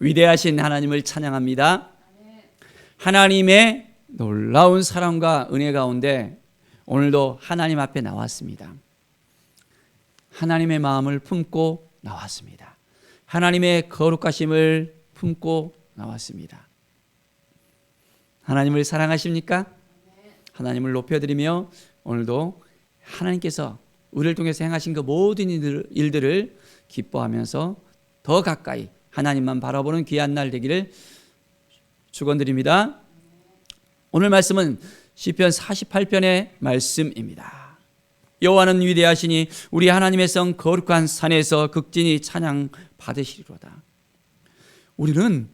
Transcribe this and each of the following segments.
위대하신 하나님을 찬양합니다. 하나님의 놀라운 사랑과 은혜 가운데 오늘도 하나님 앞에 나왔습니다. 하나님의 마음을 품고 나왔습니다. 하나님의 거룩하심을 품고 나왔습니다. 하나님을 사랑하십니까? 하나님을 높여드리며 오늘도 하나님께서 우리를 통해서 행하신 그 모든 일들을 기뻐하면서 더 가까이 하나님만 바라보는 귀한 날 되기를 축원드립니다. 오늘 말씀은 시편 48편의 말씀입니다. 여호와는 위대하시니 우리 하나님의 성 거룩한 산에서 극진히 찬양 받으시리로다. 우리는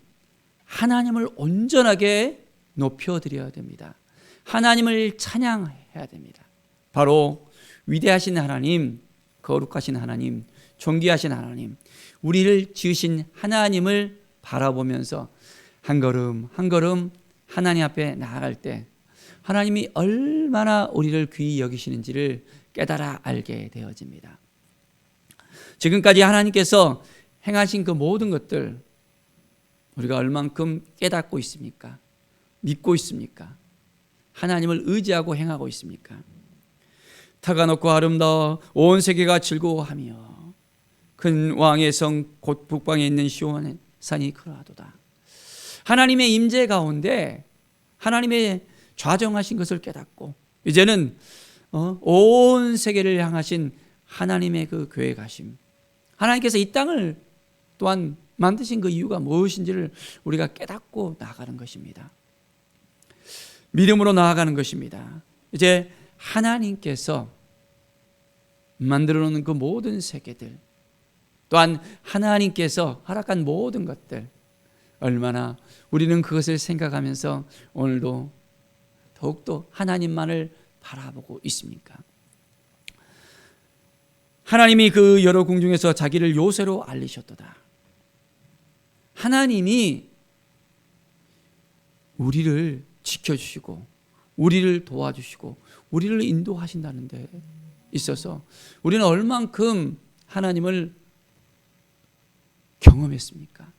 하나님을 온전하게 높여드려야 됩니다. 하나님을 찬양해야 됩니다. 바로 위대하신 하나님, 거룩하신 하나님, 존귀하신 하나님, 우리를 지으신 하나님을 바라보면서 한 걸음 한 걸음 하나님 앞에 나아갈 때 하나님이 얼마나 우리를 귀히 여기시는지를 깨달아 알게 되어집니다. 지금까지 하나님께서 행하신 그 모든 것들 우리가 얼만큼 깨닫고 있습니까? 믿고 있습니까? 하나님을 의지하고 행하고 있습니까? 터가 높고 아름다워 온 세계가 즐거워하며 큰 왕의 성 곧 북방에 있는 시온의 산이 그러하도다. 하나님의 임재 가운데 하나님의 좌정하신 것을 깨닫고 이제는 온 세계를 향하신 하나님의 그 계획하심, 하나님께서 이 땅을 또한 만드신 그 이유가 무엇인지를 우리가 깨닫고 나아가는 것입니다. 믿음으로 나아가는 것입니다. 이제 하나님께서 만들어 놓은 그 모든 세계들, 또한 하나님께서 허락한 모든 것들, 얼마나 우리는 그것을 생각하면서 오늘도 더욱더 하나님만을 바라보고 있습니까? 하나님이 그 여러 궁중에서 자기를 요새로 알리셨도다. 하나님이 우리를 지켜주시고 우리를 도와주시고 우리를 인도하신다는 데 있어서 우리는 얼만큼 하나님을 경험했습니까?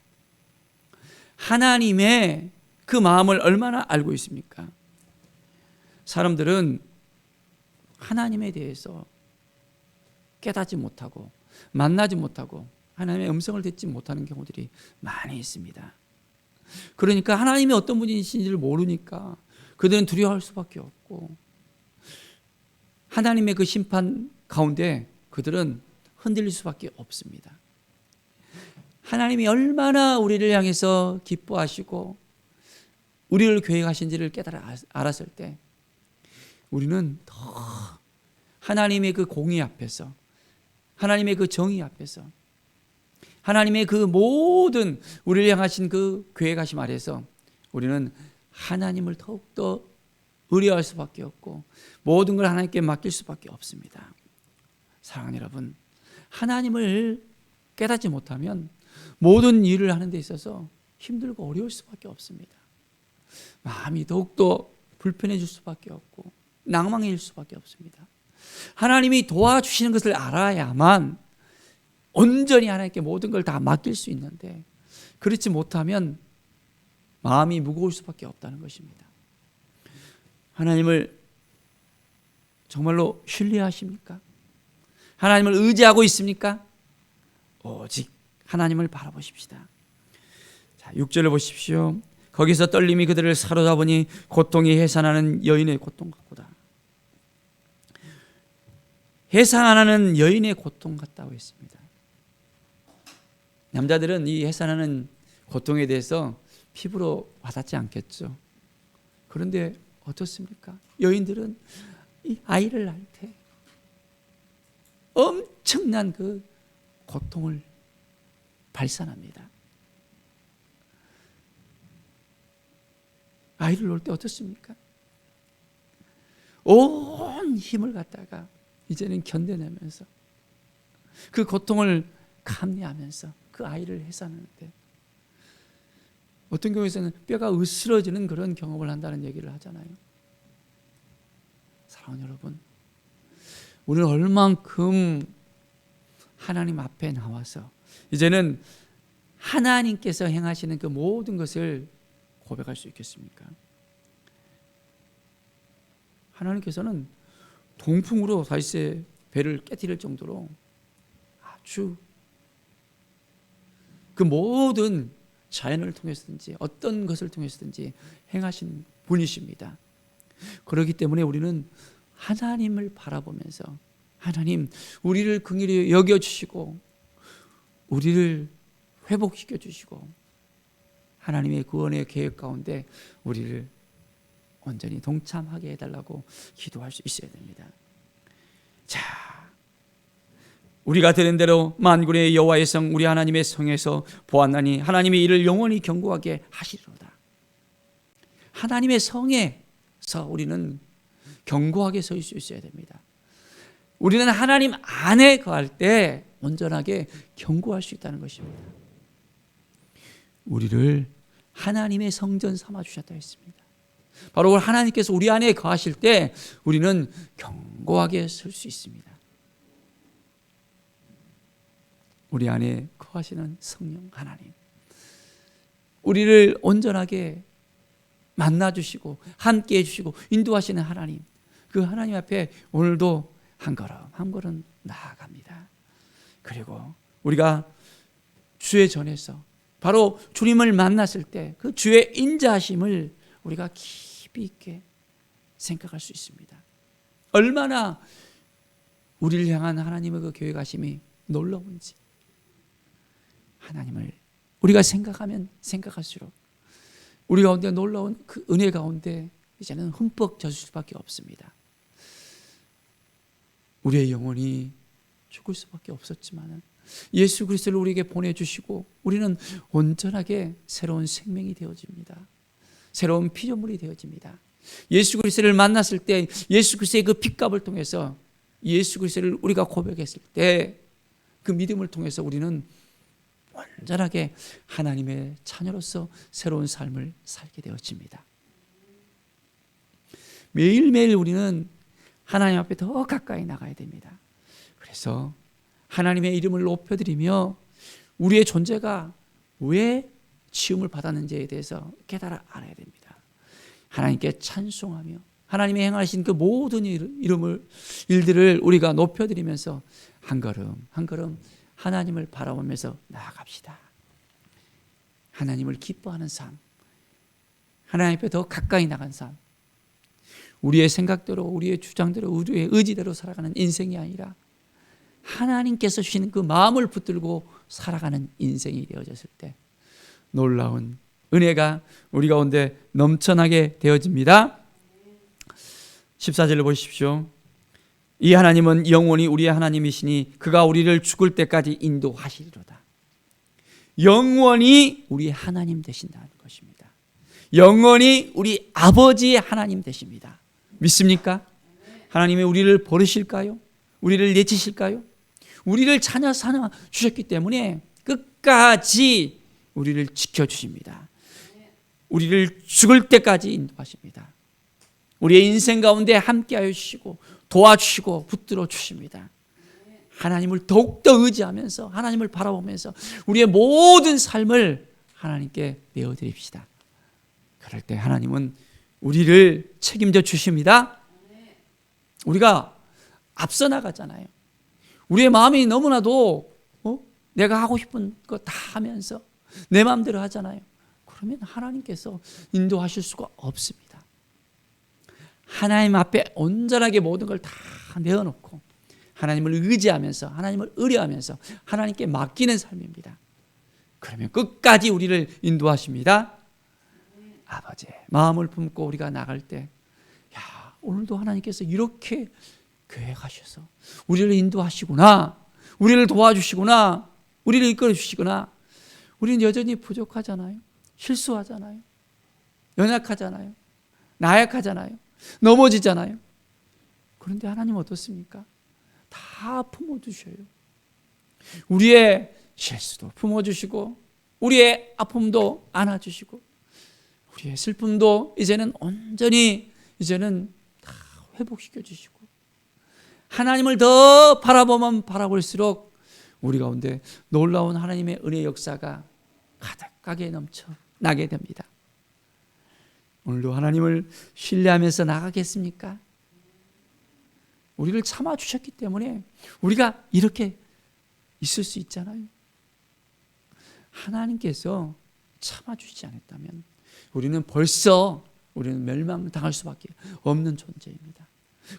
하나님의 그 마음을 얼마나 알고 있습니까? 사람들은 하나님에 대해서 깨닫지 못하고 만나지 못하고 하나님의 음성을 듣지 못하는 경우들이 많이 있습니다. 그러니까 하나님이 어떤 분이신지를 모르니까 그들은 두려워할 수밖에 없고 하나님의 그 심판 가운데 그들은 흔들릴 수밖에 없습니다. 하나님이 얼마나 우리를 향해서 기뻐하시고 우리를 계획하신지를 깨달아 알았을 때 우리는 더 하나님의 그 공의 앞에서 하나님의 그 정의 앞에서 하나님의 그 모든 우리를 향하신 그 계획하심 아래서 우리는 하나님을 더욱더 의뢰할 수밖에 없고 모든 걸 하나님께 맡길 수밖에 없습니다. 사랑하는 여러분, 하나님을 깨닫지 못하면 모든 일을 하는 데 있어서 힘들고 어려울 수밖에 없습니다. 마음이 더욱더 불편해질 수밖에 없고 낭망해질 수밖에 없습니다. 하나님이 도와주시는 것을 알아야만 온전히 하나님께 모든 걸 다 맡길 수 있는데 그렇지 못하면 마음이 무거울 수밖에 없다는 것입니다. 하나님을 정말로 신뢰하십니까? 하나님을 의지하고 있습니까? 오직 하나님을 바라보십시다. 자, 6절을 보십시오. 거기서 떨림이 그들을 사로잡으니 고통이 해산하는 여인의 고통 같구나. 해산하는 여인의 고통 같다고 했습니다. 남자들은 이 해산하는 고통에 대해서 피부로 와닿지 않겠죠. 그런데 어떻습니까? 여인들은 이 아이를 낳을 때 엄청난 그 고통을 발산합니다. 아이를 놓을 때 어떻습니까? 온 힘을 갖다가 이제는 견뎌내면서 그 고통을 감내하면서 그 아이를 해산하는데 어떤 경우에서는 뼈가 으스러지는 그런 경험을 한다는 얘기를 하잖아요. 사랑하는 여러분, 우리는 얼만큼 하나님 앞에 나와서 이제는 하나님께서 행하시는 그 모든 것을 고백할 수 있겠습니까? 하나님께서는 동풍으로 다윗의 배를 깨뜨릴 정도로 아주 그 모든 자연을 통해서든지 어떤 것을 통해서든지 행하신 분이십니다. 그렇기 때문에 우리는 하나님을 바라보면서 하나님 우리를 긍휼히 여겨주시고 우리를 회복시켜 주시고 하나님의 구원의 계획 가운데 우리를 온전히 동참하게 해달라고 기도할 수 있어야 됩니다. 자, 우리가 들은 대로 만군의 여호와의 성 우리 하나님의 성에서 보았나니 하나님이 이를 영원히 견고하게 하시리로다. 하나님의 성에서 우리는 견고하게 설 수 있어야 됩니다. 우리는 하나님 안에 거할 때 온전하게 견고할 수 있다는 것입니다. 우리를 하나님의 성전 삼아 주셨다 했습니다. 바로 하나님께서 우리 안에 거하실 때 우리는 견고하게 설 수 있습니다. 우리 안에 거하시는 성령 하나님, 우리를 온전하게 만나주시고 함께 해주시고 인도하시는 하나님, 그 하나님 앞에 오늘도 한 걸음 한 걸음 나아갑니다. 그리고 우리가 주의 전에서 바로 주님을 만났을 때 그 주의 인자하심을 우리가 깊이 있게 생각할 수 있습니다. 얼마나 우리를 향한 하나님의 그 계획하심이 놀라운지 하나님을 우리가 생각하면 생각할수록 우리 가운데 놀라운 그 은혜 가운데 이제는 흠뻑 젖을 수밖에 없습니다. 우리의 영혼이 죽을 수밖에 없었지만 예수 그리스도를 우리에게 보내주시고 우리는 온전하게 새로운 생명이 되어집니다. 새로운 피조물이 되어집니다. 예수 그리스도를 만났을 때 예수 그리스도의 그 핏값을 통해서 예수 그리스도를 우리가 고백했을 때 그 믿음을 통해서 우리는 온전하게 하나님의 자녀로서 새로운 삶을 살게 되어집니다. 매일매일 우리는 하나님 앞에 더 가까이 나가야 됩니다. 그래서 하나님의 이름을 높여드리며 우리의 존재가 왜 지음을 받았는지에 대해서 깨달아 알아야 됩니다. 하나님께 찬송하며 하나님의 행하신 그 모든 일들을 우리가 높여드리면서 한 걸음 한 걸음 하나님을 바라보면서 나아갑시다. 하나님을 기뻐하는 삶, 하나님 앞에 더 가까이 나간 삶, 우리의 생각대로 우리의 주장대로 우리의 의지대로 살아가는 인생이 아니라 하나님께서 주시는 그 마음을 붙들고 살아가는 인생이 되어졌을 때 놀라운 은혜가 우리 가운데 넘쳐나게 되어집니다. 14절을 보십시오. 이 하나님은 영원히 우리의 하나님이시니 그가 우리를 죽을 때까지 인도하시리로다. 영원히 우리 하나님 되신다는 것입니다. 영원히 우리 아버지의 하나님 되십니다. 믿습니까? 하나님이 우리를 버리실까요? 우리를 내치실까요? 우리를 자녀 삼아 주셨기 때문에 끝까지 우리를 지켜주십니다. 우리를 죽을 때까지 인도하십니다. 우리의 인생 가운데 함께하여 주시고 도와주시고 붙들어 주십니다. 하나님을 더욱더 의지하면서 하나님을 바라보면서 우리의 모든 삶을 하나님께 내어드립시다. 그럴 때 하나님은 우리를 책임져 주십니다. 우리가 앞서 나가잖아요. 우리의 마음이 너무나도 내가 하고 싶은 거 다 하면서 내 마음대로 하잖아요. 그러면 하나님께서 인도하실 수가 없습니다. 하나님 앞에 온전하게 모든 걸 다 내어놓고 하나님을 의지하면서 하나님을 의뢰하면서 하나님께 맡기는 삶입니다. 그러면 끝까지 우리를 인도하십니다. 아버지의 마음을 품고 우리가 나갈 때 오늘도 하나님께서 이렇게 계획하셔서 우리를 인도하시구나, 우리를 도와주시구나, 우리를 이끌어 주시구나. 우리는 여전히 부족하잖아요. 실수하잖아요. 연약하잖아요. 나약하잖아요. 넘어지잖아요. 그런데 하나님 어떻습니까? 다 품어주셔요. 우리의 실수도 품어주시고 우리의 아픔도 안아주시고 우리의 슬픔도 이제는 온전히 다 회복시켜 주시고 하나님을 더 바라보면 바라볼수록 우리 가운데 놀라운 하나님의 은혜 역사가 가게 넘쳐나게 됩니다. 오늘도 하나님을 신뢰하면서 나가겠습니까? 우리를 참아주셨기 때문에 우리가 이렇게 있을 수 있잖아요. 하나님께서 참아주시지 않았다면 우리는 멸망당할 수밖에 없는 존재입니다.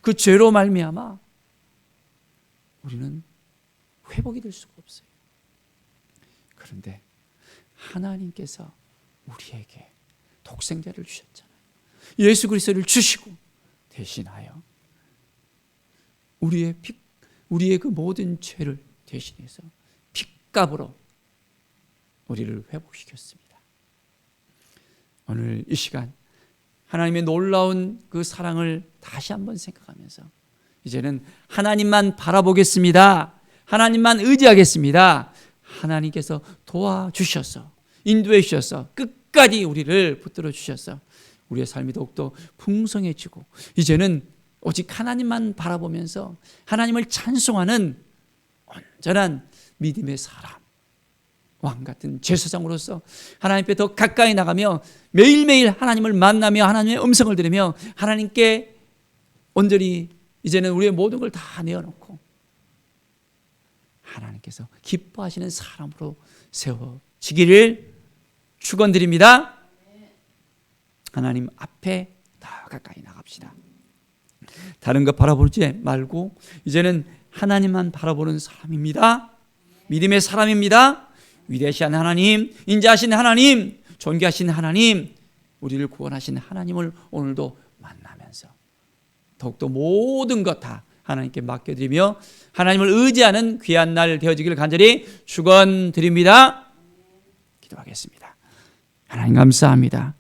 그 죄로 말미암아 우리는 회복이 될 수가 없어요. 그런데 하나님께서 우리에게 독생자를 주셨잖아요. 예수 그리스도를 주시고 대신하여 우리의 그 모든 죄를 대신해서 핏값으로 우리를 회복시켰습니다. 오늘 이 시간 하나님의 놀라운 그 사랑을 다시 한번 생각하면서 이제는 하나님만 바라보겠습니다. 하나님만 의지하겠습니다. 하나님께서 도와주셔서 인도해 주셔서 끝까지 우리를 붙들어 주셔서 우리의 삶이 더욱더 풍성해지고 이제는 오직 하나님만 바라보면서 하나님을 찬송하는 온전한 믿음의 사람, 왕 같은 제사장으로서 하나님께 더 가까이 나가며 매일매일 하나님을 만나며 하나님의 음성을 들으며 하나님께 온전히 이제는 우리의 모든 걸 다 내어놓고 하나님께서 기뻐하시는 사람으로 세워지기를 축원드립니다. 하나님 앞에 더 가까이 나갑시다. 다른 것 바라보지 말고 이제는 하나님만 바라보는 사람입니다. 믿음의 사람입니다. 위대하신 하나님, 인자하신 하나님, 존귀하신 하나님, 우리를 구원하신 하나님을 오늘도 만나면서 더욱더 모든 것 다 하나님께 맡겨드리며 하나님을 의지하는 귀한 날 되어지기를 간절히 축원드립니다. 기도하겠습니다. 하나님 감사합니다.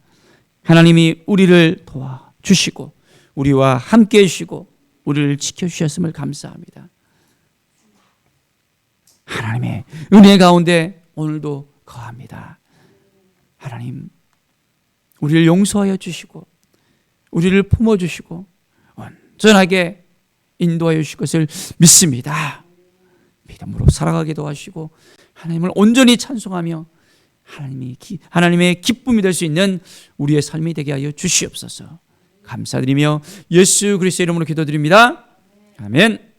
하나님이 우리를 도와주시고 우리와 함께 해주시고 우리를 지켜주셨음을 감사합니다. 하나님의 은혜 가운데 오늘도 거합니다. 하나님, 우리를 용서하여 주시고 우리를 품어주시고 온전하게 인도하여 주실 것을 믿습니다. 믿음으로 살아가게 도와주시고 하나님을 온전히 찬송하며 하나님의 기쁨이 될 수 있는 우리의 삶이 되게 하여 주시옵소서. 감사드리며 예수 그리스도의 이름으로 기도드립니다. 아멘.